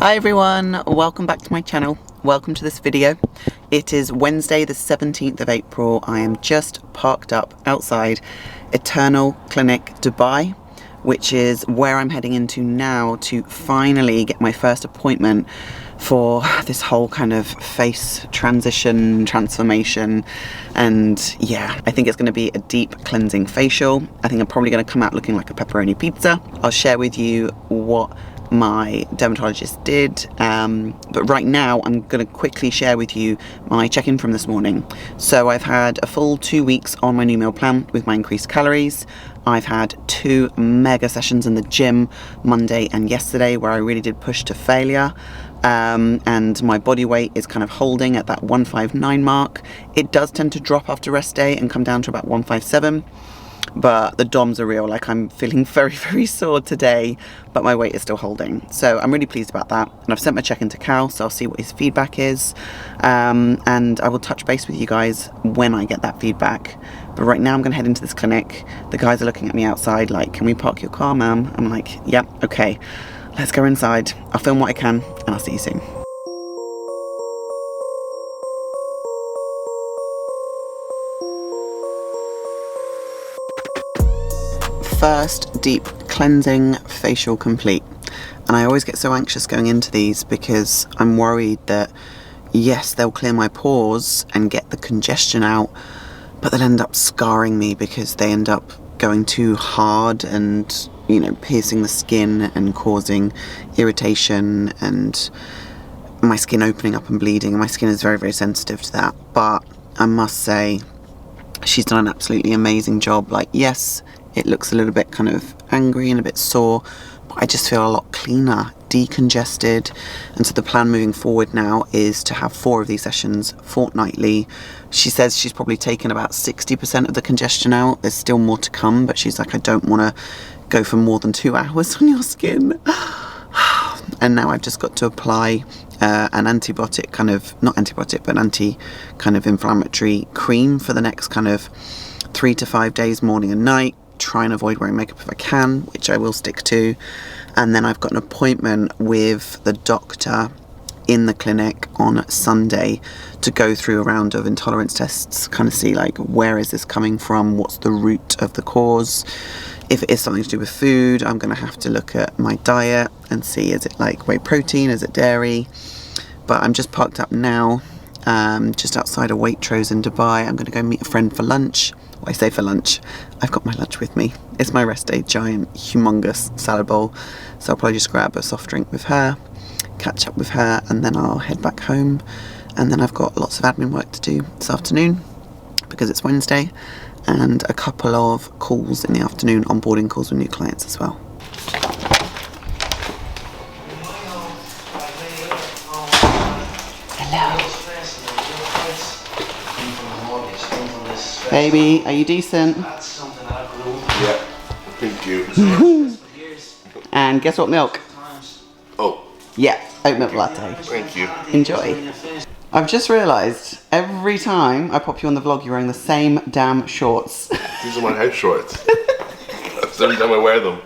Hi everyone, welcome back to my channel. Welcome to this video. It is Wednesday the 17th of April. I am just parked up outside Eternal Clinic Dubai, which is where I'm heading into now to finally get my first appointment for this whole kind of face transformation. And yeah, I think it's going to be a deep cleansing facial. I think I'm probably going to come out looking like a pepperoni pizza. I'll share with you what my dermatologist did, but right now I'm going to quickly share with you my check-in from this morning. So I've had a full 2 weeks on my new meal plan with my increased calories. I've had 2 mega sessions in the gym, Monday and yesterday, where I really did push to failure. And my body weight is kind of holding at that 159 mark. It does tend to drop after rest day and come down to about 157. But the DOMs are real. Like, I'm feeling very, very sore today, but my weight is still holding. So I'm really pleased about that. And I've sent my check-in to Cal, so I'll see what his feedback is. And I will touch base with you guys when I get that feedback. But right now I'm going to head into this clinic. The guys are looking at me outside like, "Can we park your car, ma'am?" I'm like, "Yep, okay. Let's go inside. I'll film what I can, and I'll see you soon." First deep cleansing facial complete. And I always get so anxious going into these because I'm worried that, yes, they'll clear my pores and get the congestion out, but they'll end up scarring me because they end up going too hard and, you know, piercing the skin and causing irritation and my skin opening up and bleeding. My skin is very, very sensitive to that. But I must say, she's done an absolutely amazing job. Like, yes, it looks a little bit kind of angry and a bit sore, but I just feel a lot cleaner, decongested. And so the plan moving forward now is to have 4 of these sessions fortnightly. She says she's probably taken about 60% of the congestion out. There's still more to come, but she's like, I don't want to go for more than 2 hours on your skin. And now I've just got to apply an antibiotic kind of, not antibiotic, but anti kind of inflammatory cream for the next kind of 3 to 5 days, morning and night. Try and avoid wearing makeup if I can, which I will stick to. And then I've got an appointment with the doctor in the clinic on Sunday to go through a round of intolerance tests, kind of see like, where is this coming from, what's the root of the cause. If it is something to do with food, I'm going to have to look at my diet and see, is it like whey protein, is it dairy. But I'm just parked up now, just outside of Waitrose in Dubai. I'm going to go meet a friend for lunch. Well, I say for lunch, I've got my lunch with me. It's my rest day, giant, humongous salad bowl. So I'll probably just grab a soft drink with her, catch up with her, and then I'll head back home. And then I've got lots of admin work to do this afternoon because it's Wednesday, and a couple of calls in the afternoon, onboarding calls with new clients as well. Baby, are you decent? That's something I've grown. Yeah, thank you. And guess what milk? Oh, Yeah, oat milk latte. thank you. Enjoy. I've just realised every time I pop you on the vlog, you're wearing the same damn shorts. These are my house shorts. That's every time I wear them.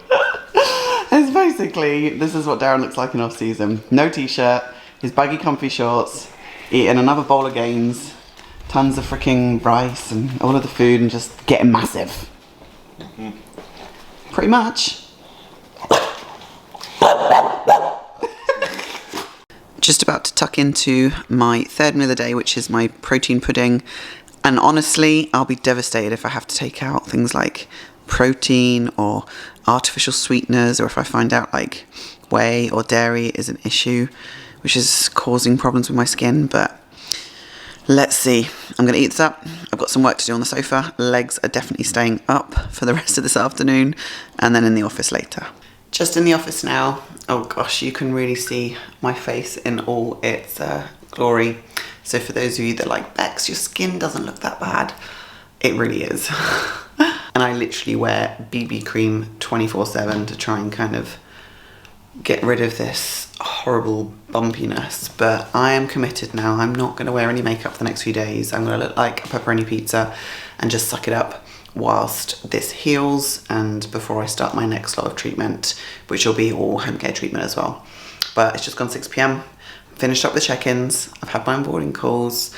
It's basically, this is what Darren looks like in off season. No t-shirt, his baggy comfy shorts, eating another bowl of gains, tons of freaking rice and all of the food, and just getting massive. Pretty much. Just about to tuck into my 3rd meal of the day, which is my protein pudding. And honestly, I'll be devastated if I have to take out things like protein or artificial sweeteners, or if I find out like whey or dairy is an issue, which is causing problems with my skin. But let's see. I'm going to eat this up. I've got some work to do on the sofa. Legs are definitely staying up for the rest of this afternoon, and then in the office later. Just in the office now. Oh gosh, you can really see my face in all its glory. So for those of you that like, Bex, your skin doesn't look that bad. It really is. And I literally wear BB cream 24/7 to try and kind of get rid of this horrible bumpiness. But I am committed now. I'm not going to wear any makeup for the next few days. I'm going to look like a pepperoni pizza and just suck it up whilst this heals and before I start my next lot of treatment, which will be all home care treatment as well. But it's just gone 6 p.m. Finished up the check-ins. I've had my onboarding calls.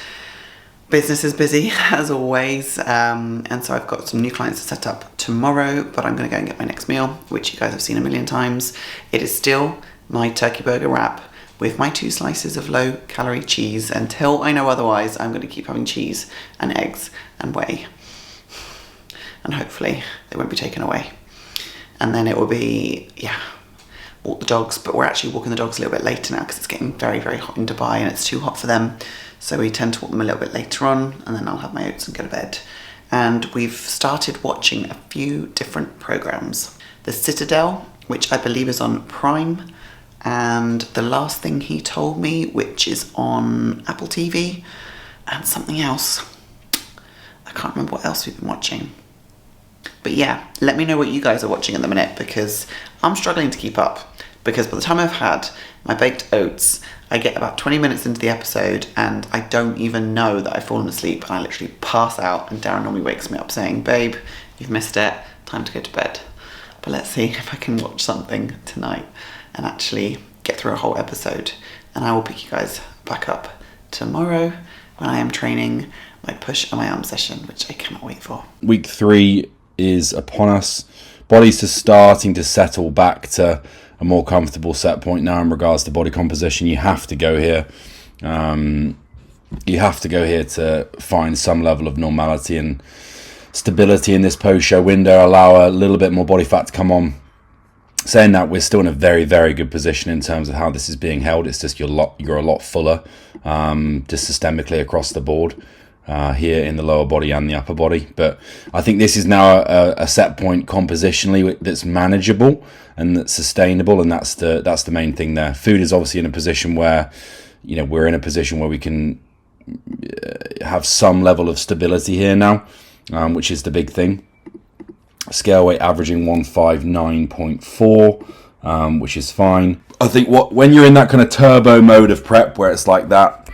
Business is busy as always, and so I've got some new clients to set up tomorrow, but I'm going to go and get my next meal, which you guys have seen a million times. It is still my turkey burger wrap with my 2 slices of low-calorie cheese. Until I know otherwise, I'm going to keep having cheese and eggs and whey, and hopefully they won't be taken away. And then it will be, walk the dogs, but we're actually walking the dogs a little bit later now because it's getting very, very hot in Dubai and it's too hot for them. So we tend to walk them a little bit later on, and then I'll have my oats and go to bed. And we've started watching a few different programs. The Citadel, which I believe is on Prime, and The Last Thing He Told Me, which is on Apple TV, and something else. I can't remember what else we've been watching. But yeah, let me know what you guys are watching at the minute, because I'm struggling to keep up. Because by the time I've had my baked oats, I get about 20 minutes into the episode and I don't even know that I've fallen asleep, and I literally pass out, and Darren normally wakes me up saying, babe, you've missed it, time to go to bed. But let's see if I can watch something tonight and actually get through a whole episode, and I will pick you guys back up tomorrow when I am training my push and my arm session, which I cannot wait for. Week 3 is upon us. Body's just starting to settle back to a more comfortable set point now in regards to body composition. You have to go here. You have to go here to find some level of normality and stability in this post-show window. Allow a little bit more body fat to come on. Saying that, we're still in a very, very good position in terms of how this is being held. It's just you're a lot fuller, just systemically across the board. Here in the lower body and the upper body, but I think this is now a set point compositionally that's manageable and that's sustainable, and that's the main thing there. Food is obviously in a position where, we're in a position where we can have some level of stability here now, which is the big thing. Scale weight averaging 159.4, which is fine. I think when you're in that kind of turbo mode of prep where it's like that,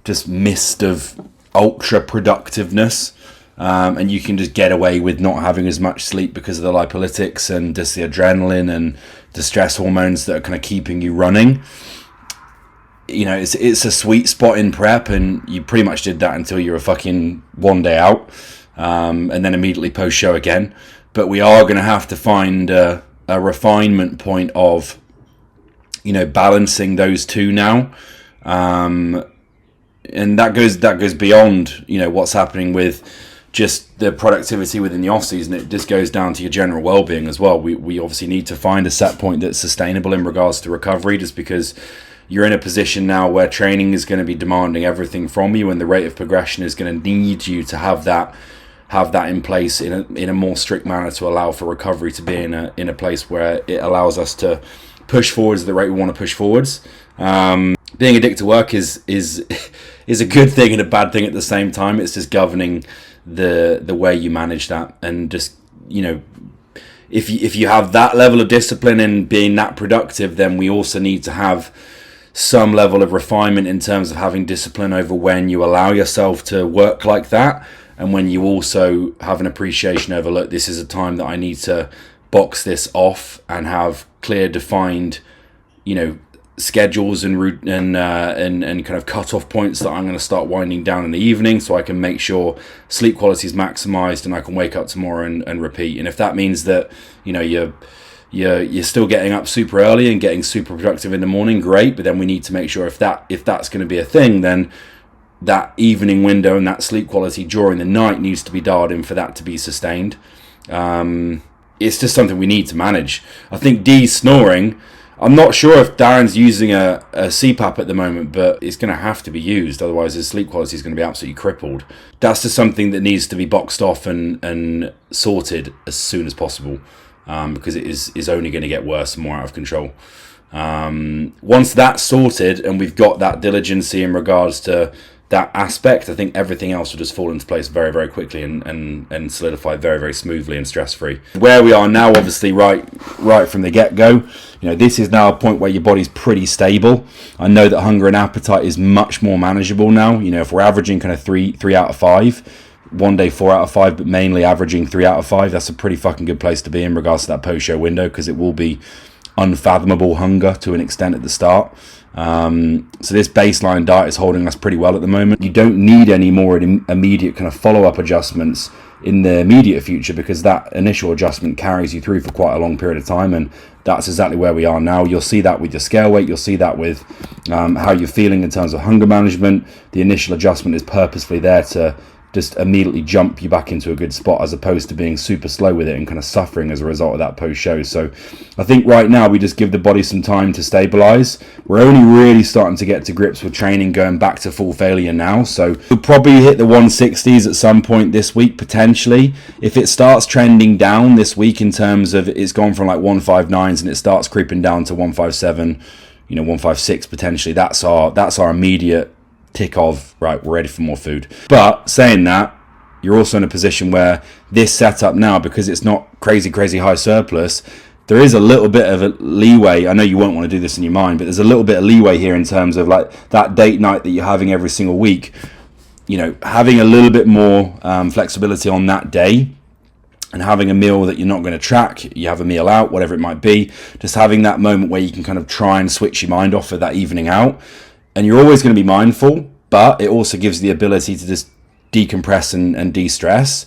just mist of ultra productiveness, and you can just get away with not having as much sleep because of the lipolytics and just the adrenaline and the stress hormones that are kind of keeping you running. It's a sweet spot in prep, and you pretty much did that until you were fucking 1 day out, and then immediately post show again. But we are going to have to find a refinement point of balancing those two now. And that goes beyond what's happening with just the productivity within the off season. It just goes down to your general well-being as well. We obviously need to find a set point that's sustainable in regards to recovery, just because you're in a position now where training is going to be demanding everything from you, and the rate of progression is going to need you to have that in place in a more strict manner to allow for recovery to be in a place where it allows us to push forwards at the rate we want to push forwards. Being addicted to work is a good thing and a bad thing at the same time. It's just governing the way you manage that, and just if you have that level of discipline and being that productive, then we also need to have some level of refinement in terms of having discipline over when you allow yourself to work like that, and when you also have an appreciation over, look, this is a time that I need to box this off and have clear defined schedules and kind of cut-off points that I'm going to start winding down in the evening, so I can make sure sleep quality is maximized and I can wake up tomorrow and repeat. And if that means that you're still getting up super early and getting super productive in the morning, great. But then we need to make sure if that's going to be a thing, then that evening window and that sleep quality during the night needs to be dialed in for that to be sustained. It's just something we need to manage. I think Dee's snoring, I'm not sure if Darren's using a CPAP at the moment, but it's going to have to be used. Otherwise, his sleep quality is going to be absolutely crippled. That's just something that needs to be boxed off and sorted as soon as possible, because it is only going to get worse and more out of control. Once that's sorted and we've got that diligency in regards to that aspect, I think everything else will just fall into place very, very quickly and solidify very, very smoothly and stress-free. Where we are now, obviously, right from the get-go, this is now a point where your body's pretty stable. I know that hunger and appetite is much more manageable now. If we're averaging kind of 3 out of 5, one day 4 out of 5, but mainly averaging 3 out of 5, that's a pretty fucking good place to be in regards to that post-show window, because it will be unfathomable hunger to an extent at the start. So this baseline diet is holding us pretty well at the moment. You don't need any more immediate kind of follow-up adjustments in the immediate future, because that initial adjustment carries you through for quite a long period of time, and that's exactly where we are now. You'll see that with your scale weight, you'll see that with how you're feeling in terms of hunger management. The initial adjustment is purposefully there to just immediately jump you back into a good spot, as opposed to being super slow with it and kind of suffering as a result of that post-show. So I think right now we just give the body some time to stabilize. We're only really starting to get to grips with training going back to full failure now, so we'll probably hit the 160s at some point this week, potentially. If it starts trending down this week in terms of it's gone from like 159s and it starts creeping down to 157, 156 potentially, that's our immediate tick of, right, we're ready for more food. But saying that, you're also in a position where this setup now, because it's not crazy high surplus, there is a little bit of a leeway. I know you won't want to do this in your mind, but there's a little bit of leeway here in terms of like that date night that you're having every single week, having a little bit more flexibility on that day, and having a meal that you're not going to track. You have a meal out, whatever it might be, just having that moment where you can kind of try and switch your mind off of that evening out. And you're always going to be mindful, but it also gives the ability to just decompress and de-stress.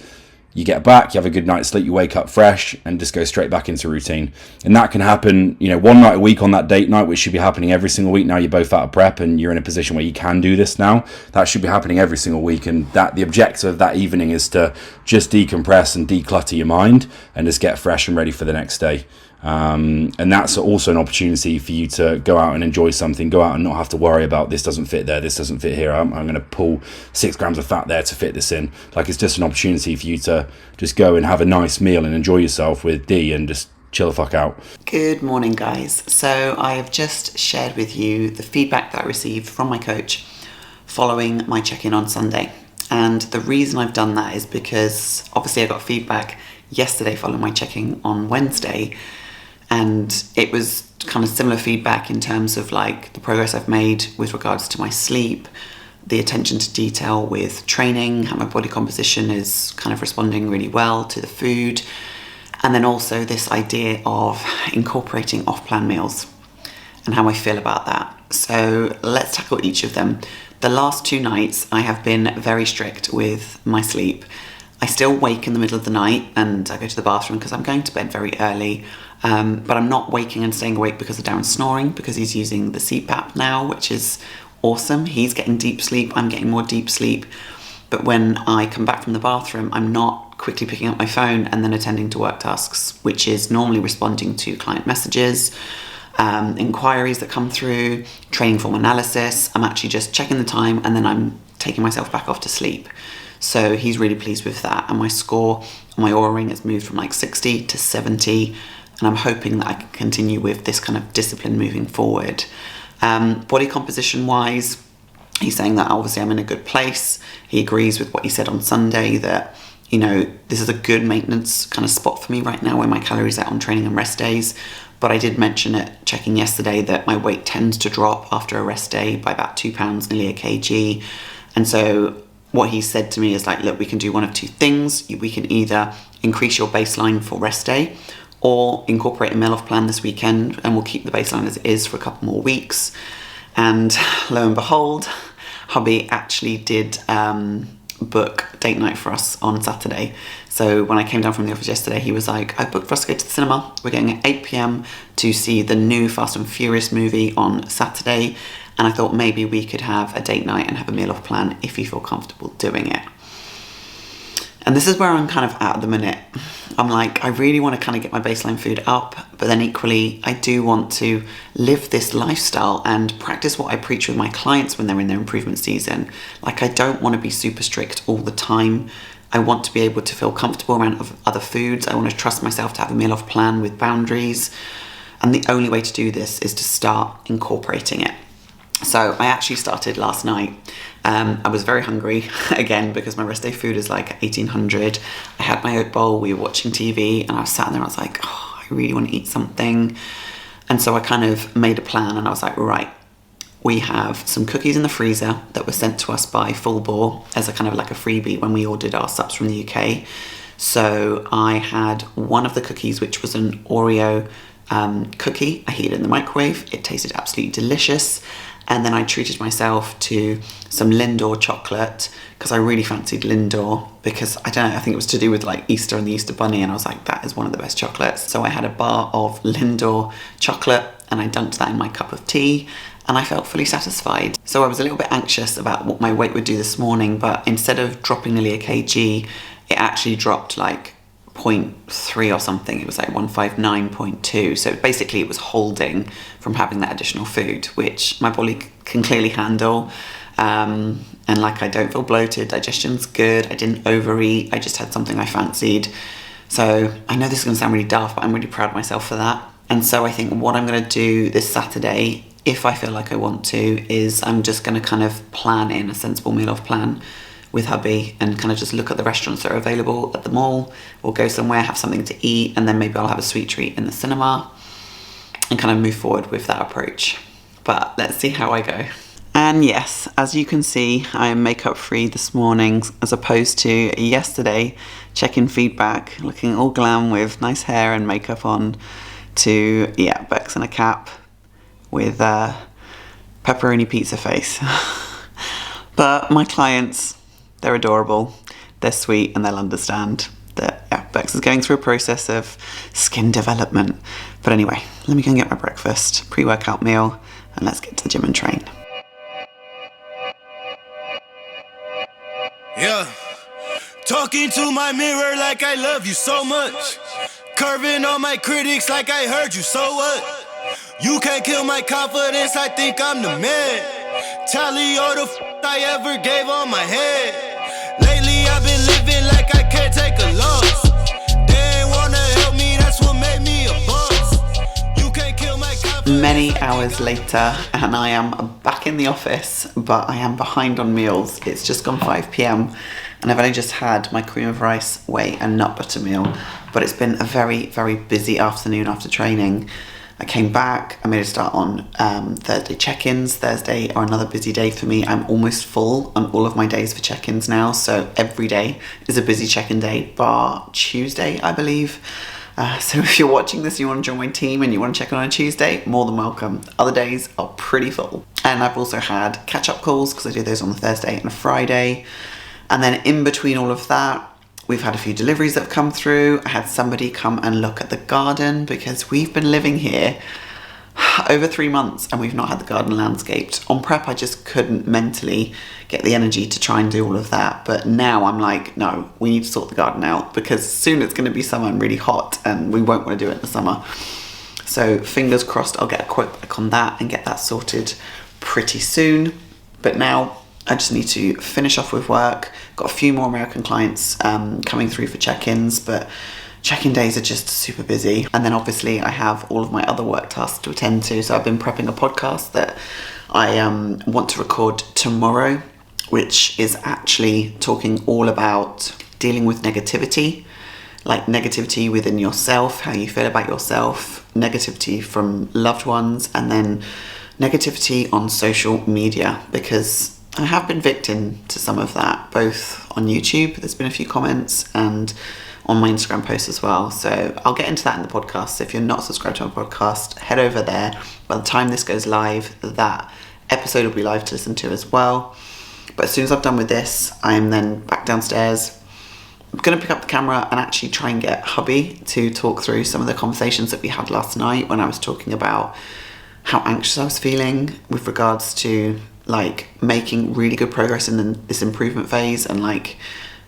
You get back, you have a good night's sleep, you wake up fresh, and just go straight back into routine. And that can happen, one night a week on that date night, which should be happening every single week. Now you're both out of prep and you're in a position where you can do this now. That should be happening every single week. And that the objective of that evening is to just decompress and declutter your mind and just get fresh and ready for the next day. And that's also an opportunity for you to go out and enjoy something, go out and not have to worry about this doesn't fit there, this doesn't fit here, I'm going to pull 6 grams of fat there to fit this in. Like, it's just an opportunity for you to just go and have a nice meal and enjoy yourself with D and just chill the fuck out. Good morning, guys. So I have just shared with you the feedback that I received from my coach following my check-in on Sunday. And the reason I've done that is because obviously I got feedback yesterday following my check-in on Wednesday, and it was kind of similar feedback in terms of like the progress I've made with regards to my sleep, the attention to detail with training, how my body composition is kind of responding really well to the food, and then also this idea of incorporating off-plan meals and how I feel about that. So let's tackle each of them. The last 2 nights I have been very strict with my sleep. I still wake in the middle of the night and I go to the bathroom because I'm going to bed very early. But I'm not waking and staying awake because of Darren's snoring, because he's using the CPAP now, which is awesome. He's getting deep sleep, I'm getting more deep sleep. But when I come back from the bathroom, I'm not quickly picking up my phone and then attending to work tasks, which is normally responding to client messages, inquiries that come through, training form analysis. I'm actually just checking the time and then I'm taking myself back off to sleep. So he's really pleased with that. And my score on my Oura Ring has moved from like 60 to 70. And I'm hoping that I can continue with this kind of discipline moving forward. Body composition wise, he's saying that obviously I'm in a good place. He agrees with what he said on Sunday, that, this is a good maintenance kind of spot for me right now, where my calories are on training and rest days. But I did mention at checking yesterday that my weight tends to drop after a rest day by about 2 pounds, nearly a kg. And so what he said to me is like, look, we can do one of two things. We can either increase your baseline for rest day, or incorporate a meal off plan this weekend, and we'll keep the baseline as it is for a couple more weeks. And lo and behold, hubby actually did book date night for us on Saturday. So when I came down from the office yesterday, he was like, I booked for us to go to the cinema. We're going at 8 p.m. to see the new Fast and Furious movie on Saturday. And I thought maybe we could have a date night and have a meal off plan if you feel comfortable doing it. And this is where I'm kind of at the minute. I'm like, I really want to kind of get my baseline food up, but then equally, I do want to live this lifestyle and practice what I preach with my clients when they're in their improvement season. Like, I don't want to be super strict all the time. I want to be able to feel comfortable around other foods. I want to trust myself to have a meal off plan with boundaries. And the only way to do this is to start incorporating it. So I actually started last night. I was very hungry again because my rest day food is like 1800. I had my oat bowl, we were watching TV, and I was sat there and I was like, oh, I really want to eat something. And so I kind of made a plan and I was like, right, we have some cookies in the freezer that were sent to us by Full Bore as a kind of like a freebie when we ordered our subs from the UK. So I had one of the cookies, which was an Oreo cookie. I heated it in the microwave. It tasted absolutely delicious. And then I treated myself to some Lindor chocolate because I really fancied Lindor because, I don't know, I think it was to do with like Easter and the Easter Bunny, and I was like, that is one of the best chocolates. So I had a bar of Lindor chocolate and I dunked that in my cup of tea and I felt fully satisfied. So I was a little bit anxious about what my weight would do this morning, but instead of dropping nearly a kg, it actually dropped like 0.3 or something. It was like 159.2. So basically it was holding from having that additional food, which my body can clearly handle. And like, I don't feel bloated, digestion's good, I didn't overeat, I just had something I fancied. So I know this is gonna sound really daft, but I'm really proud of myself for that. And so I think what I'm gonna do this Saturday, if I feel like I want to, is I'm just gonna kind of plan in a sensible meal off plan with hubby and kind of just look at the restaurants that are available at the mall. We'll go somewhere, have something to eat, and then maybe I'll have a sweet treat in the cinema and kind of move forward with that approach. But let's see how I go. And yes, as you can see, I am makeup free this morning as opposed to yesterday, checking feedback, looking all glam with nice hair and makeup on, to, yeah, Bex in a cap with pepperoni pizza face. But my clients, they're adorable, they're sweet, and they'll understand that, yeah, Bex is going through a process of skin development. But anyway, let me go and get my breakfast, pre-workout meal, and let's get to the gym and train. Yeah, talking to my mirror like I love you so much. Curving on my critics like I heard you, so what? You can't kill my confidence, I think I'm the man. Tally all the I ever gave on my head. Lately I've been living like I can't take a loss. They ain't wanna help me, that's what made me a boss. You can't kill my confidence. Many hours later, and I am back in the office, but I am behind on meals. It's just gone 5 p.m. and I've only just had my cream of rice, whey and nut butter meal. But it's been a very, very busy afternoon after training. I came back, I made a start on Thursday check-ins. Thursday are another busy day for me. I'm almost full on all of my days for check-ins now, so every day is a busy check-in day, bar Tuesday, I believe. So if you're watching this and you want to join my team and you want to check in on a Tuesday, more than welcome. Other days are pretty full. And I've also had catch-up calls because I do those on a Thursday and a Friday. And then in between all of that, we've had a few deliveries that have come through. I had somebody come and look at the garden because we've been living here over 3 months and we've not had the garden landscaped. On prep, I just couldn't mentally get the energy to try and do all of that. But now I'm like, no, we need to sort the garden out because soon it's going to be summer and really hot and we won't want to do it in the summer. So fingers crossed I'll get a quote back on that and get that sorted pretty soon. But now I just need to finish off with work. Got a few more American clients coming through for check-ins, but check-in days are just super busy. And then obviously I have all of my other work tasks to attend to. So I've been prepping a podcast that I want to record tomorrow, which is actually talking all about dealing with negativity, like negativity within yourself, how you feel about yourself, negativity from loved ones, and then negativity on social media, because I have been victim to some of that, both on YouTube, there's been a few comments, and on my Instagram posts as well. So I'll get into that in the podcast. So if you're not subscribed to my podcast, head over there. By the time this goes live, that episode will be live to listen to as well. But as soon as I've done with this, I'm then back downstairs. I'm going to pick up the camera and actually try and get hubby to talk through some of the conversations that we had last night when I was talking about how anxious I was feeling with regards to like making really good progress in this improvement phase and like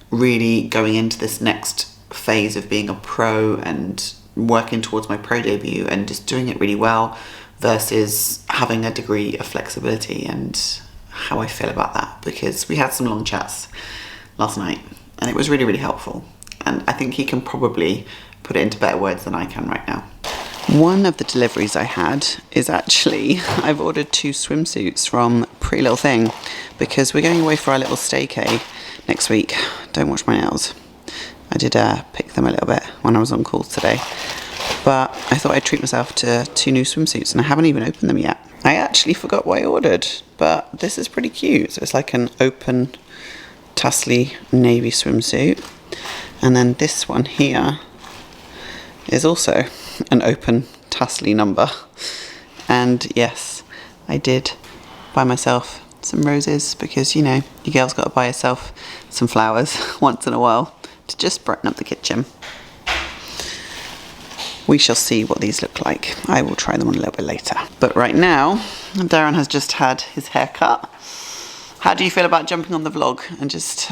really going into this next phase of being a pro and working towards my pro debut and just doing it really well versus having a degree of flexibility, and how I feel about that, because we had some long chats last night and it was really, really helpful, and I think he can probably put it into better words than I can right now. One of the deliveries I had is actually, I've ordered 2 swimsuits from Pretty Little Thing because we're going away for our little staycay next week. Don't wash my nails. I did pick them a little bit when I was on calls today, but I thought I'd treat myself to 2 new swimsuits and I haven't even opened them yet. I actually forgot what I ordered, but this is pretty cute. So it's like an open tussly navy swimsuit, and then this one here is also an open tassely number. And yes, I did buy myself some roses because, you know, your girl's got to buy herself some flowers once in a while to just brighten up the kitchen. We shall see what these look like. I will try them on a little bit later. But right now, Darren has just had his hair cut. How do you feel about jumping on the vlog and just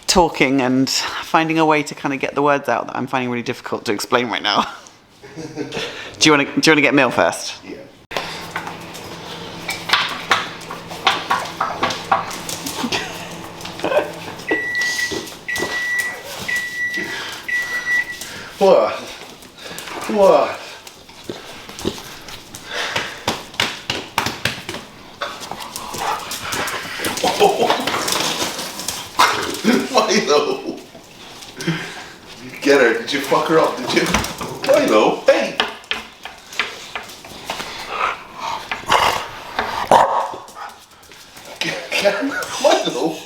talking and finding a way to kind of get the words out that I'm finding really difficult to explain right now? Do you want to get meal first? Yeah. What? What? Milo! Get her. Did you fuck her up? Did you? Milo, hey! Get her. Milo!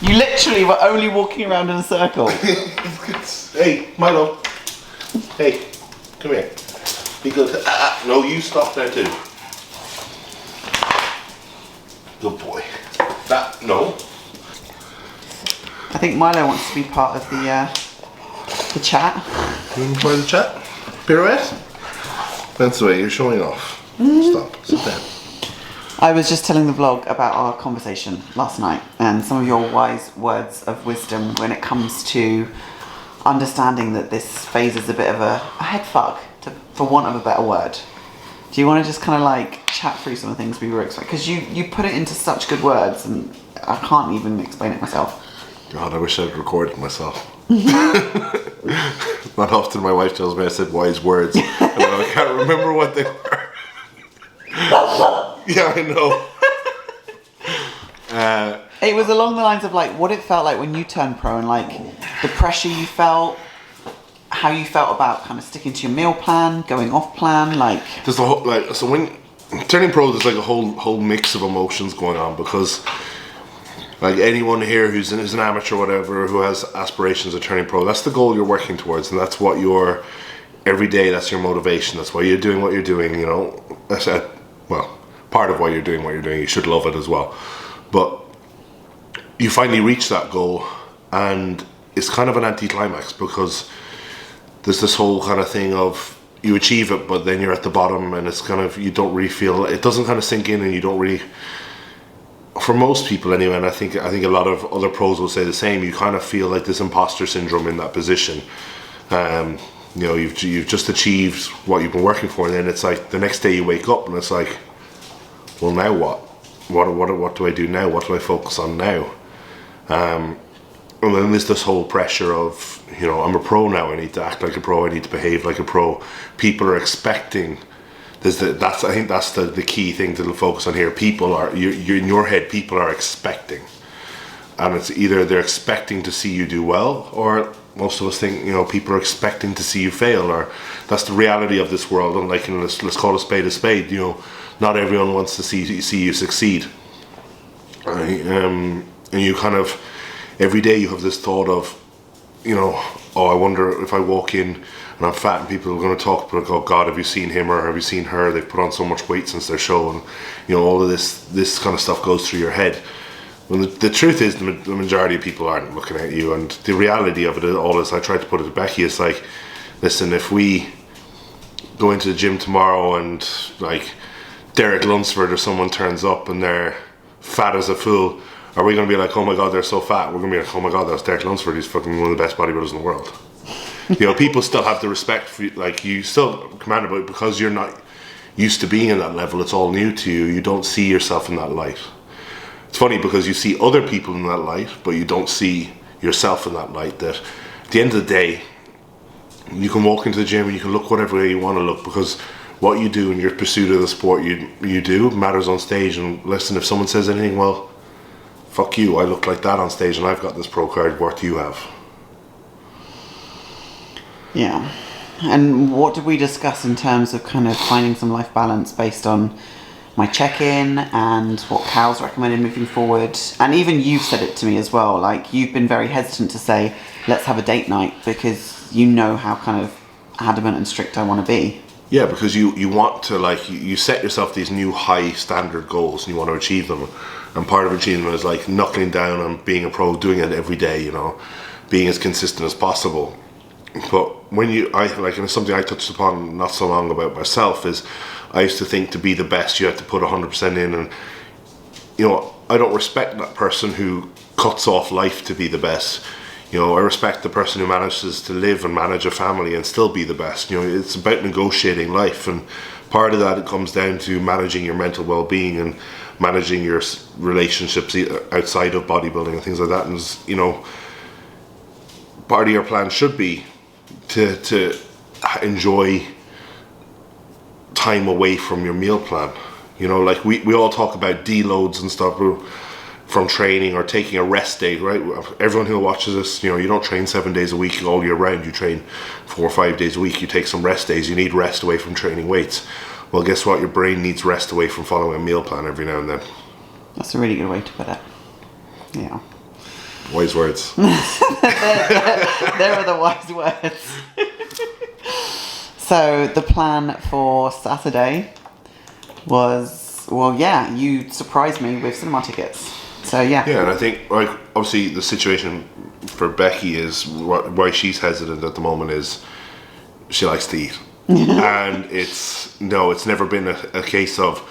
You literally were only walking around in a circle. Hey, Milo. Hey, come here. Be good. No, you stop there too. Good boy. No. I think Milo wants to be part of the chat. You want to play the chat? Pirouette? That's the way you're showing off. Stop. Sit down. I was just telling the vlog about our conversation last night and some of your wise words of wisdom when it comes to understanding that this phase is a bit of a head fuck, for want of a better word. Do you want to just kind of like chat through some of the things we were expecting? Because you put it into such good words and I can't even explain it myself. God, I wish I'd recorded myself. Not often my wife tells me I said wise words and I can't remember what they were. Yeah, I know. It was along the lines of like what it felt like when you turned pro and like the pressure you felt, how you felt about kind of sticking to your meal plan, going off plan, like. There's the whole so when turning pro, there's like a whole mix of emotions going on because like anyone here who's an amateur or whatever who has aspirations of turning pro, that's the goal you're working towards, and that's what you're every day. That's your motivation. That's why you're doing what you're doing. You know, that's part of why you're doing what you're doing. You should love it as well, but you finally reach that goal and it's kind of an anticlimax because there's this whole kind of thing of you achieve it but then you're at the bottom and it's kind of, you don't really feel, it doesn't kind of sink in and you don't really, for most people anyway, and I think a lot of other pros will say the same, you kind of feel like this imposter syndrome in that position. You know, you've just achieved what you've been working for and then it's like the next day you wake up and it's like, well now what? What do I do now? What do I focus on now? And then there's this whole pressure of, you know, I'm a pro now, I need to act like a pro, I need to behave like a pro. People are expecting, I think that's the key thing to focus on here. People are, you're in your head, people are expecting. And it's either they're expecting to see you do well, or most of us think, you know, people are expecting to see you fail, or that's the reality of this world. And like, you know, let's call a spade, you know, not everyone wants to see you succeed. And you kind of, every day you have this thought of, you know, oh, I wonder if I walk in and I'm fat and people are going to talk, but oh God, have you seen him or have you seen her? They've put on so much weight since their show, and you know, all of this kind of stuff goes through your head. When the truth is, the majority of people aren't looking at you, and the reality of it all is, I tried to put it to Becky, it's like, listen, if we go into the gym tomorrow and like Derek Lunsford or someone turns up and they're fat as a fool, are we going to be like, oh my God, they're so fat? We're going to be like, oh my God, that's Derek Lunsford, he's fucking one of the best bodybuilders in the world. You know, people still have the respect for you, like you still command about it because you're not used to being in that level, it's all new to you, you don't see yourself in that light. It's funny because you see other people in that light, but you don't see yourself in that light, that at the end of the day, you can walk into the gym and you can look whatever way you want to look, because what you do in your pursuit of the sport you do matters on stage. And listen, if someone says anything, well, fuck you, I look like that on stage and I've got this pro card, what do you have? Yeah. And what did we discuss in terms of kind of finding some life balance based on my check-in and what Cal's recommended moving forward? And even you've said it to me as well, like you've been very hesitant to say, let's have a date night, because you know how kind of adamant and strict I want to be. Yeah, because you want to, like, you set yourself these new high standard goals and you want to achieve them. And part of achieving them is like knuckling down on being a pro, doing it every day, you know, being as consistent as possible. But when and it's something I touched upon not so long about myself, is I used to think to be the best you have to put 100% in, and you know, I don't respect that person who cuts off life to be the best. You know, I respect the person who manages to live and manage a family and still be the best. You know, it's about negotiating life, and part of that, it comes down to managing your mental well-being and managing your relationships outside of bodybuilding and things like that. And, you know, part of your plan should be to enjoy time away from your meal plan. You know, like we all talk about deloads and stuff from training, or taking a rest day, right? Everyone who watches this, you know, you don't train 7 days a week all year round. You train 4 or 5 days a week. You take some rest days. You need rest away from training weights. Well, guess what? Your brain needs rest away from following a meal plan every now and then. That's a really good way to put it. Yeah. Wise words. There are the wise words. So the plan for Saturday was, well, yeah, you surprised me with cinema tickets. So yeah. Yeah, and I think, like, obviously the situation for Becky is why she's hesitant at the moment is she likes to eat. And it's never been a case of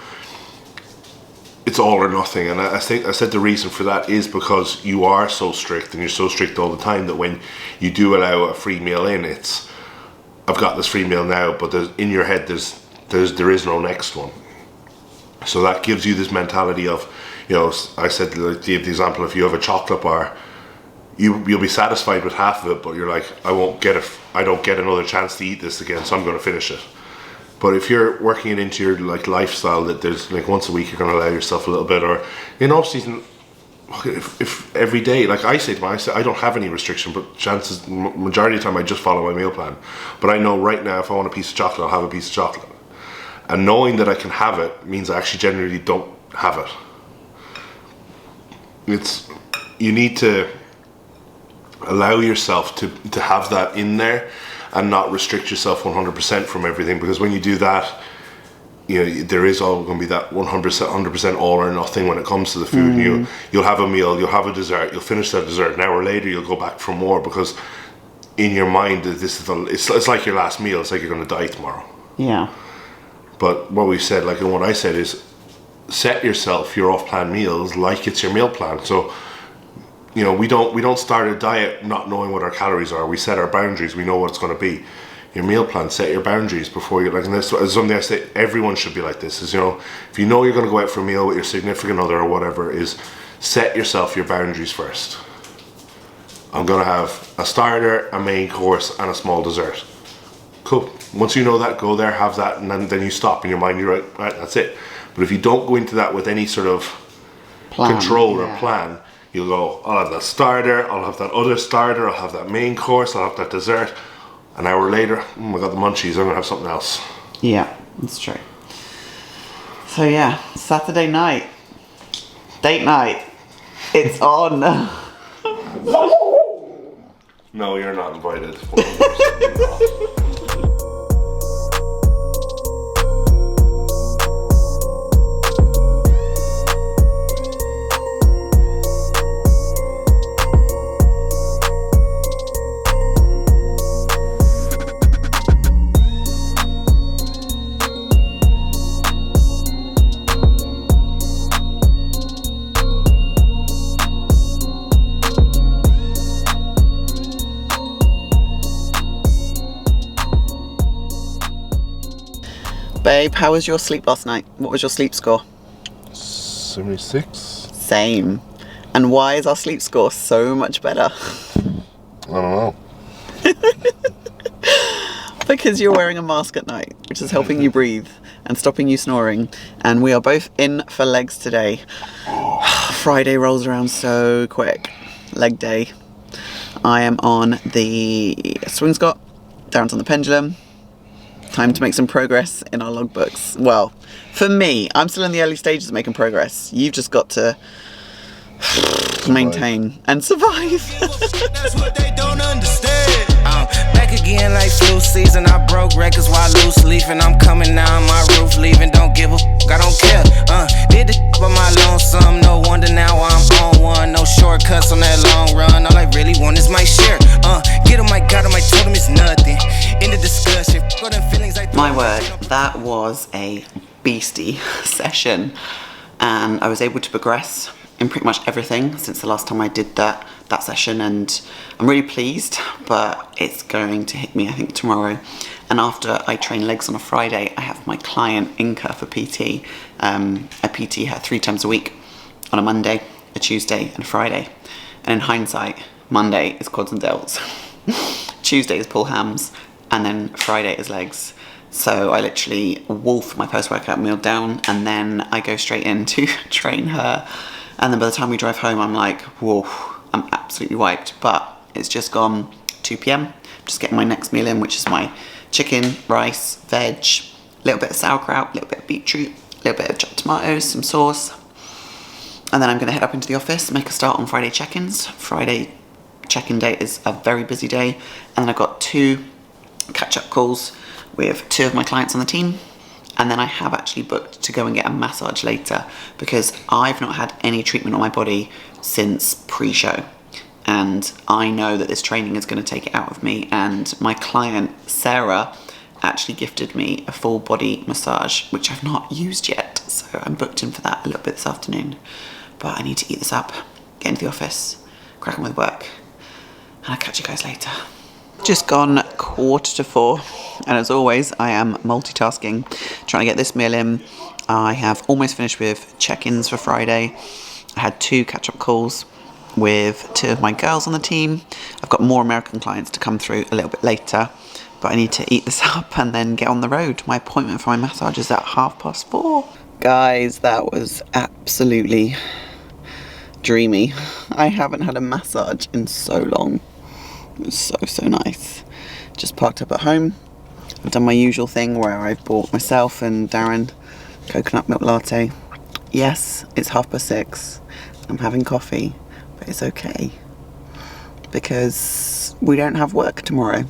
it's all or nothing. And I think I said the reason for that is because you are so strict, and you're so strict all the time, that when you do allow a free meal in, it's, I've got this free meal now, but in your head there is no next one. So that gives you this mentality of, you know, I said, like, the example, if you have a chocolate bar, you'll be satisfied with half of it, but you're like, I don't get another chance to eat this again, so I'm going to finish it. But if you're working it into your, like, lifestyle, that there's, like, once a week you're going to allow yourself a little bit, or in off season, if every day, like I say to myself, I don't have any restriction, but chances, majority of the time I just follow my meal plan. But I know right now, if I want a piece of chocolate, I'll have a piece of chocolate. And knowing that I can have it means I actually generally don't have it. You need to allow yourself to have that in there and not restrict yourself 100% from everything, because when you do that, you know, there is all going to be that 100% all or nothing when it comes to the food. You'll have a meal, you'll have a dessert, you'll finish that dessert, an hour later you'll go back for more, because in your mind this is it's like your last meal. It's like you're going to die tomorrow. Yeah. But what we said, like, and what I said is, set yourself your off-plan meals like it's your meal plan. So, you know, we don't start a diet not knowing what our calories are. We set our boundaries. We know what it's going to be. Your meal plan, set your boundaries before you, like, and this is something I say everyone should be like this, is, you know, if you know you're going to go out for a meal with your significant other or whatever, is set yourself your boundaries first. I'm going to have a starter, a main course, and a small dessert. Cool. Once you know that, go there, have that, and then you stop in your mind, you're right, that's it. But if you don't go into that with any sort of control or plan, you'll go, I'll have that starter, I'll have that other starter, I'll have that main course, I'll have that dessert. An hour later, I got the munchies, I'm going to have something else. Yeah, that's true. So yeah, Saturday night, date night, it's on. No, you're not invited. Babe, how was your sleep last night? What was your sleep score? 76. Same. And why is our sleep score so much better? I don't know. Because you're wearing a mask at night, which is helping you breathe and stopping you snoring. And we are both in for legs today. Friday rolls around so quick. Leg day. I am on the swing squat. Darren's on the pendulum. Time to make some progress in our logbooks. Well, for me, I'm still in the early stages of making progress. You've just got to maintain and survive. That's what they don't understand. Back again. again like flu season. I broke records while loose leafing. I'm coming now, my roof leaving. Don't give a fuck, I don't care. Did the by my lonesome. No wonder now I'm on one. No shortcuts on that long run. All I really want is my share. Get him, I got him, I told him it's nothing. In the discussion, go them feelings I My word, that was a beastie session, and I was able to progress in pretty much everything since the last time I did that session, and I'm really pleased. But it's going to hit me, I think, tomorrow. And after I train legs on a Friday, I have my client Inca for PT. I PT her 3 times a week on a Monday, a Tuesday and a Friday. And in hindsight, Monday is quads and delts, Tuesday is pull hams, and then Friday is legs. So I literally wolf my post-workout meal down, and then I go straight in to train her. And then by the time we drive home, I'm like, whoa, I'm absolutely wiped. But it's just gone 2 p.m. Just getting my next meal in, which is my chicken, rice, veg, a little bit of sauerkraut, a little bit of beetroot, a little bit of chopped tomatoes, some sauce. And then I'm going to head up into the office, make a start on Friday check-ins. Friday check-in day is a very busy day. And then I've got 2 catch-up calls with 2 of my clients on the team. And then I have actually booked to go and get a massage later, because I've not had any treatment on my body since pre-show. And I know that this training is going to take it out of me. And my client, Sarah, actually gifted me a full body massage, which I've not used yet. So I'm booked in for that a little bit this afternoon. But I need to eat this up, get into the office, crack on with work. And I'll catch you guys later. Just gone 3:45, and as always I am multitasking, trying to get this meal in. I have almost finished with check-ins for Friday. I had 2 catch-up calls with 2 of my girls on the team. I've got more American clients to come through a little bit later, but I need to eat this up and then get on the road. My appointment for my massage is at 4:30. Guys, that was absolutely dreamy. I haven't had a massage in so long. It was so nice. Just parked up at home. I've done my usual thing where I've bought myself and Darren coconut milk latte. Yes, it's 6:30. I'm having coffee, but it's okay because we don't have work tomorrow,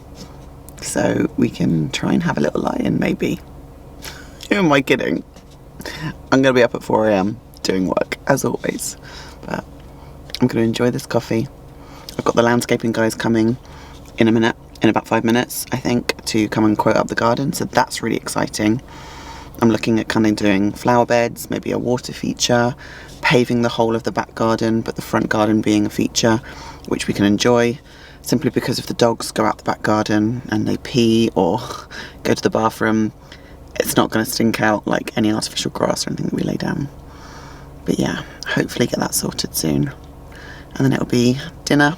so we can try and have a little lie-in maybe. Who am I kidding? I'm going to be up at 4 a.m. doing work as always, but I'm going to enjoy this coffee. I've got the landscaping guys coming in a minute, in about 5 minutes, I think, to come and quote up the garden. So that's really exciting. I'm looking at kind of doing flower beds, maybe a water feature, paving the whole of the back garden, but the front garden being a feature which we can enjoy, simply because if the dogs go out the back garden and they pee or go to the bathroom, it's not going to stink out like any artificial grass or anything that we lay down. But yeah, hopefully get that sorted soon. And then it'll be dinner,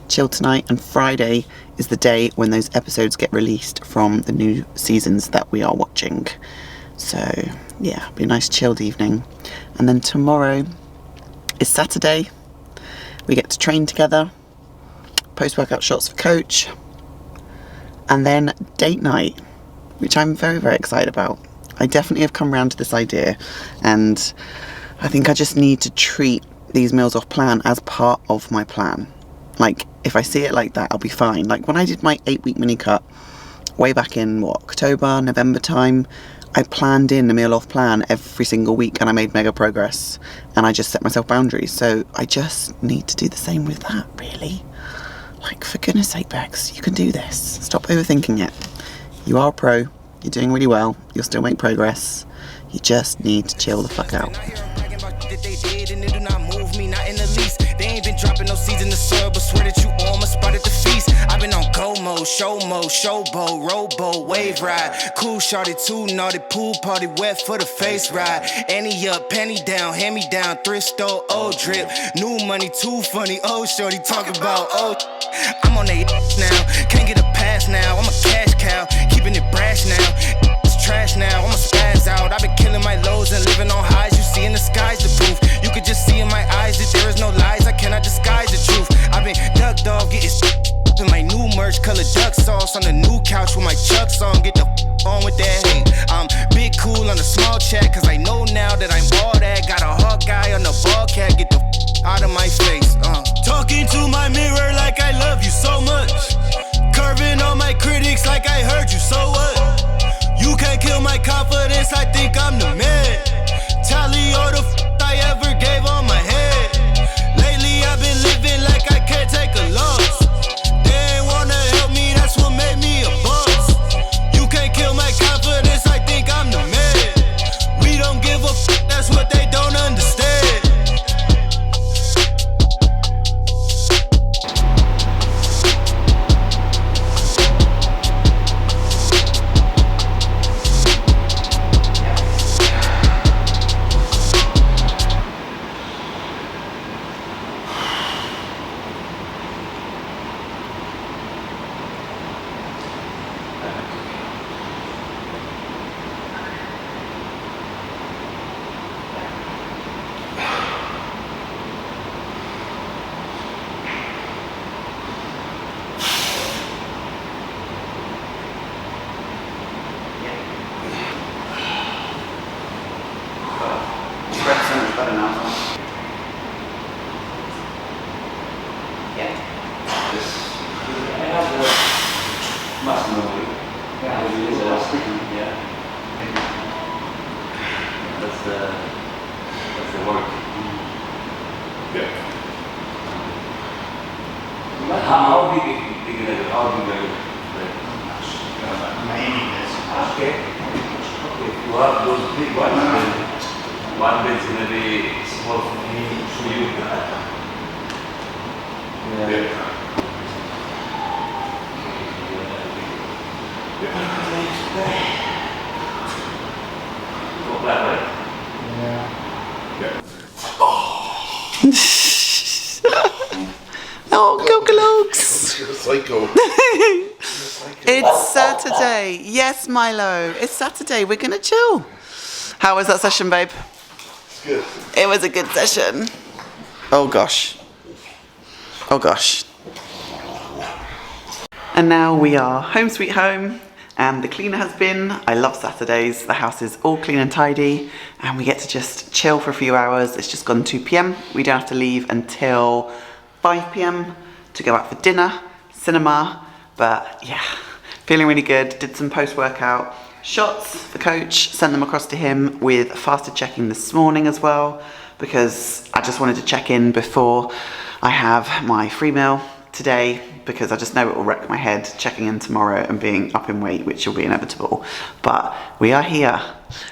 chill tonight, and Friday is the day when those episodes get released from the new seasons that we are watching. So yeah, it'll be a nice chilled evening. And then tomorrow is Saturday. We get to train together, post-workout shots for coach, and then date night, which I'm very excited about. I definitely have come around to this idea, and I think I just need to treat these meals off plan as part of my plan. Like, if I see it like that, I'll be fine. Like when I did my 8-week mini cut way back in October, November time, I planned in a meal off plan every single week, and I made mega progress, and I just set myself boundaries. So I just need to do the same with that, really. Like, for goodness sake, Bex, you can do this. Stop overthinking it. You are a pro, you're doing really well, you'll still make progress. You just need to chill the fuck out. They ain't been dropping no seeds in the soil, but swear that you on my spot at the feast. I've been on go mode, showboat, rowboat, wave ride. Cool shorty, too naughty, pool party, wet for the face ride. Annie up, penny down, hand me down, thrift store, old drip. New money, too funny, old shorty, talk about old. I'm on they now, can't get a pass now. I'm a cash cow, keeping it brash now. It's trash now, I'm a spaz out. I've been killing my lows and living on highs. You see in the skies the proof. You could just see in my eyes that there is no lies. I cannot disguise the truth. I've been ducked off, getting in my new merch, colored duck sauce on the new couch with my Chucks on. Get the on with that hate. I'm big cool on the small chat, cause I know now that I'm all that. Got a hawk guy on the ball cat, get the out of my face. Talking to my mirror like I love you so much. Curving on my critics so much better now. Yeah. Must know it. Yeah, that's the work. Yeah. How big are you? How big are you? Okay. Okay. If you have those big ones, then one bed's gonna be small for me, for you. Yeah. Go back, right? Oh, Googleogs! You're a psycho. It's Saturday. Yes, Milo. It's Saturday. We're gonna chill. How was that session, babe? It's good. It was a good session. Oh gosh. Oh gosh. And now we are home sweet home, and the cleaner has been. I love Saturdays. The house is all clean and tidy, and we get to just chill for a few hours. It's just gone 2 p.m. We don't have to leave until 5 p.m. to go out for dinner, cinema, but yeah, feeling really good. Did some post-workout shots for coach, sent them across to him with fasted checking this morning as well, because I just wanted to check in before I have my free meal today, because I just know it will wreck my head checking in tomorrow and being up in weight, which will be inevitable. But we are here,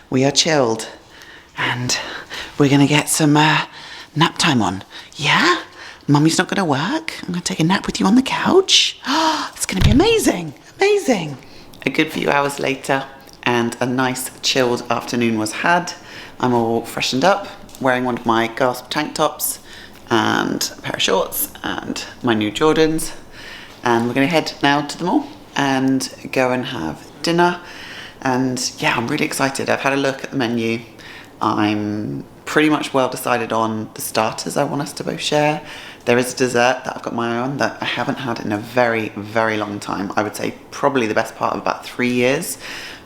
we are chilled, and we're gonna get some nap time on. Yeah? Mummy's not gonna work. I'm gonna take a nap with you on the couch. It's gonna be amazing, amazing. A good few hours later, and a nice chilled afternoon was had. I'm all freshened up, wearing one of my GASP tank tops and a pair of shorts and my new Jordans. And we're gonna head now to the mall and go and have dinner. And yeah, I'm really excited. I've had a look at the menu. I'm pretty much well decided on the starters I want us to both share. There is a dessert that I've got my eye on that I haven't had in a very, very long time. I would say probably the best part of about 3 years,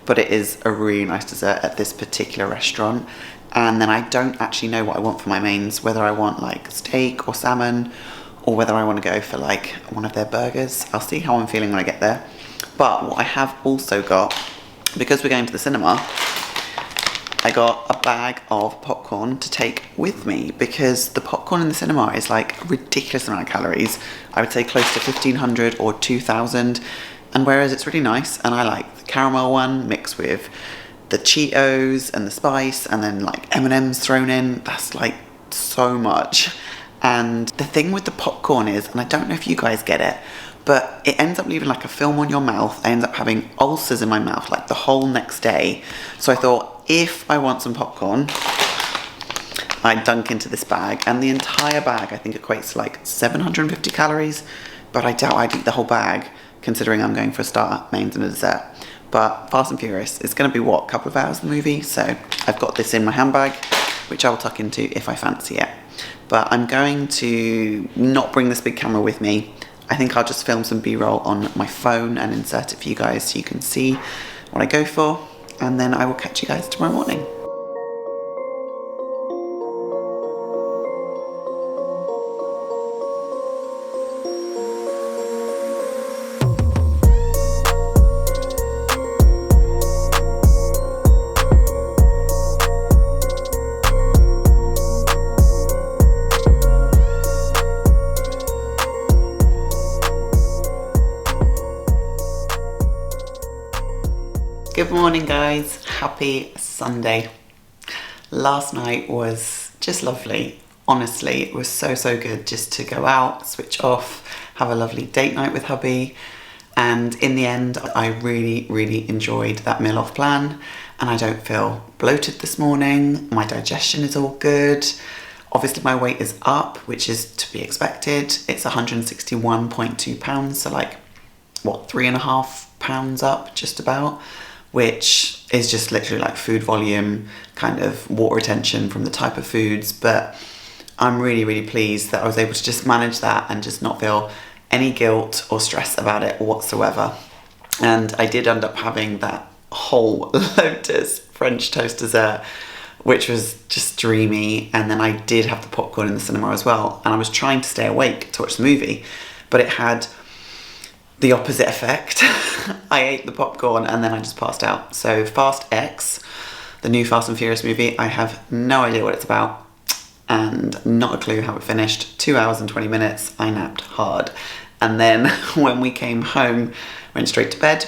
but it is a really nice dessert at this particular restaurant. And then I don't actually know what I want for my mains, whether I want like steak or salmon, or whether I want to go for like one of their burgers. I'll see how I'm feeling when I get there. But what I have also got, because we're going to the cinema, I got a bag of popcorn to take with me, because the popcorn in the cinema is like a ridiculous amount of calories. I would say close to 1,500 or 2,000. And whereas it's really nice, and I like the caramel one mixed with the Cheetos and the spice, and then like M&Ms thrown in, that's like so much. And the thing with the popcorn is, and I don't know if you guys get it, but it ends up leaving like a film on your mouth. I end up having ulcers in my mouth like the whole next day. So I thought, if I want some popcorn, I dunk into this bag, and the entire bag I think equates to like 750 calories, but I doubt I'd eat the whole bag considering I'm going for a starter, mains and a dessert. But Fast and Furious is going to be what, a couple of hours the movie, so I've got this in my handbag, which I will tuck into if I fancy it. But I'm going to not bring this big camera with me. I think I'll just film some B-roll on my phone and insert it for you guys so you can see what I go for, and then I will catch you guys tomorrow morning. Good morning, guys. Happy Sunday. Last night was just lovely. Honestly, it was so good just to go out, switch off, have a lovely date night with hubby. And in the end, I really enjoyed that meal off plan, and I don't feel bloated this morning. My digestion is all good. Obviously my weight is up, which is to be expected. It's 161.2 pounds, so like, what, 3.5 pounds up just about, which is just literally like food volume, kind of water retention from the type of foods. But I'm really pleased that I was able to just manage that and just not feel any guilt or stress about it whatsoever. And I did end up having that whole Lotus French toast dessert, which was just dreamy. And then I did have the popcorn in the cinema as well. And I was trying to stay awake to watch the movie, but it had the opposite effect. I ate the popcorn and then I just passed out. So Fast X, the new Fast and Furious movie, I have no idea what it's about and not a clue how it finished. 2 hours and 20 minutes, I napped hard. And then when we came home, went straight to bed,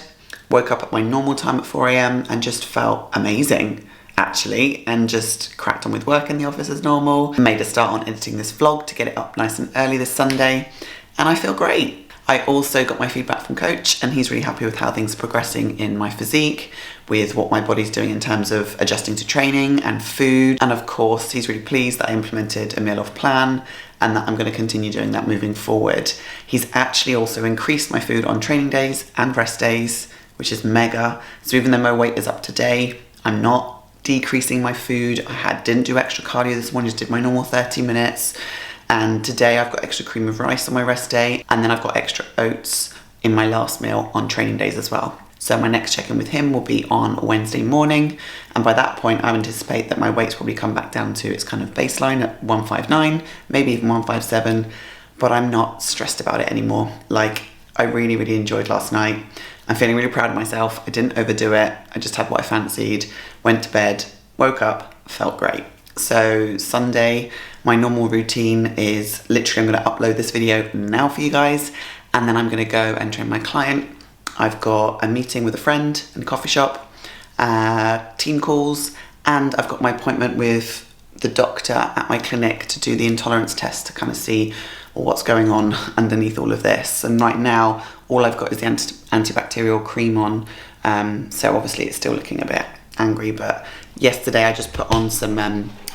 woke up at my normal time at 4 a.m. and just felt amazing, actually, and just cracked on with work in the office as normal. Made a start on editing this vlog to get it up nice and early this Sunday, and I feel great. I also got my feedback from Coach, and he's really happy with how things are progressing in my physique, with what my body's doing in terms of adjusting to training and food. And of course, he's really pleased that I implemented a meal off plan and that I'm going to continue doing that moving forward. He's actually also increased my food on training days and rest days, which is mega. So even though my weight is up today, I'm not decreasing my food. Didn't do extra cardio this morning, just did my normal 30 minutes. And today I've got extra cream of rice on my rest day, and then I've got extra oats in my last meal on training days as well. So my next check-in with him will be on Wednesday morning, and by that point I anticipate that my weight's probably come back down to its kind of baseline at 159, maybe even 157, but I'm not stressed about it anymore. Like, I really, really enjoyed last night. I'm feeling really proud of myself. I didn't overdo it. I just had what I fancied, went to bed, woke up, felt great. So Sunday, my normal routine is literally I'm going to upload this video now for you guys, and then I'm going to go and train my client. I've got a meeting with a friend in a coffee shop, team calls, and I've got my appointment with the doctor at my clinic to do the intolerance test to kind of see what's going on underneath all of this. And right now, all I've got is the antibacterial cream on, so obviously it's still looking a bit angry, but yesterday I just put on some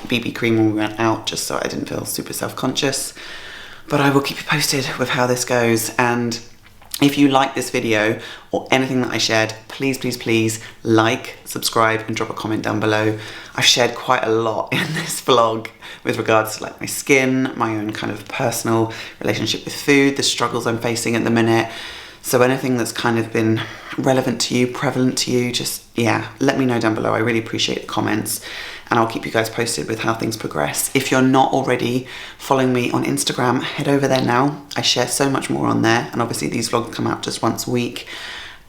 BB cream when we went out, just so I didn't feel super self-conscious. But I will keep you posted with how this goes, and if you like this video or anything that I shared, please, please, please like, subscribe, and drop a comment down below. I've shared quite a lot in this vlog with regards to like my skin, my own kind of personal relationship with food, the struggles I'm facing at the minute. So anything that's kind of been relevant to you, prevalent to you, just, yeah, let me know down below. I really appreciate the comments, and I'll keep you guys posted with how things progress. If you're not already following me on Instagram, head over there now. I share so much more on there, and obviously these vlogs come out just once a week.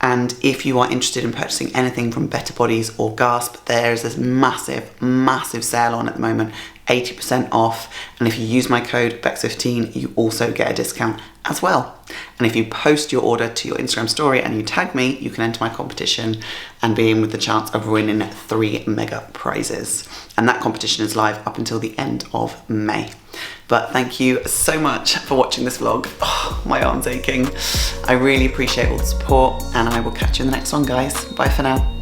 And if you are interested in purchasing anything from Better Bodies or GASP, there's this massive, massive sale on at the moment, 80% off. And if you use my code BEX15, you also get a discount as well. And if you post your order to your Instagram story and you tag me, you can enter my competition and be in with the chance of winning 3 mega prizes. And that competition is live up until the end of May. But thank you so much for watching this vlog. Oh, my arm's aching. I really appreciate all the support, and I will catch you in the next one, guys. Bye for now.